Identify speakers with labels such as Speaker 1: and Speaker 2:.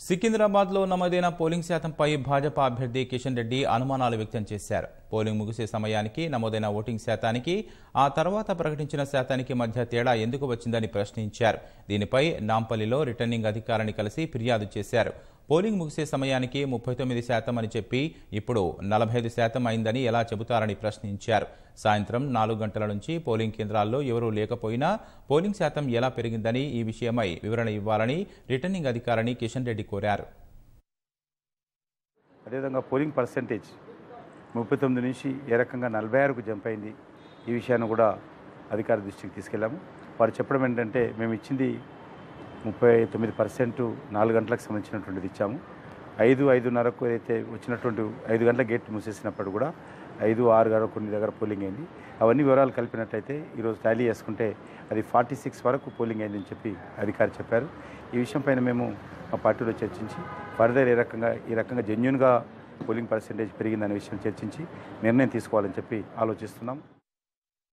Speaker 1: సికింద్రాబాద్లో నమోదైన పోలింగ్ శాతంపై భాజపా అభ్యర్థి కిషన్ రెడ్డి అనుమానాలు వ్యక్తం చేశారు. పోలింగ్ ముగిసే సమయానికి నమోదైన ఓటింగ్ శాతానికి ఆ తర్వాత ప్రకటించిన శాతానికి మధ్య తేడా ఎందుకు వచ్చిందని ప్రశ్నించారు. దీనిపై నాంపల్లిలో రిటర్నింగ్ అధికారిని కలిసి ఫిర్యాదు చేశారు. పోలింగ్ ముగిసే సమయానికి 39% అని చెప్పి ఇప్పుడు 45% అయిందని ఎలా చెబుతారని ప్రశ్నించారు. సాయంత్రం 4 గంటల నుంచి పోలింగ్ కేంద్రాల్లో ఎవరూ లేకపోయినా పోలింగ్ శాతం ఎలా పెరిగిందని ఈ విషయమై వివరణ ఇవ్వాలని రిటర్నింగ్ అధికారిని కిషన్ రెడ్డి కోరారు.
Speaker 2: అదేవిధంగా పోలింగ్ పర్సెంటేజ్ 39 నుంచి ఏ రకంగా 46కు జంప్ అయింది, ఈ విషయాన్ని కూడా అధికారి దృష్టికి తీసుకెళ్లాము. వారు చెప్పడం ఏంటంటే మేము ఇచ్చింది 39% 4 గంటలకు సంబంధించినటువంటిది ఇచ్చాము. 5:30కు అయితే వచ్చినటువంటి 5 గంటల గేట్ మూసేసినప్పుడు కూడా 5-6 కొన్ని దగ్గర పోలింగ్ అయింది. అవన్నీ వివరాలు కలిపినట్లయితే ఈరోజు టాలీ చేసుకుంటే అది 46 వరకు పోలింగ్ అయిందని చెప్పి అధికారి చెప్పారు. ఈ విషయం పైన మేము మా పార్టీలో చర్చించి ఫర్దర్ ఈ రకంగా జెన్యూన్గా పోలింగ్ పర్సెంటేజ్ పెరిగిందనే విషయం చర్చించి నిర్ణయం తీసుకోవాలని చెప్పి ఆలోచిస్తున్నాం.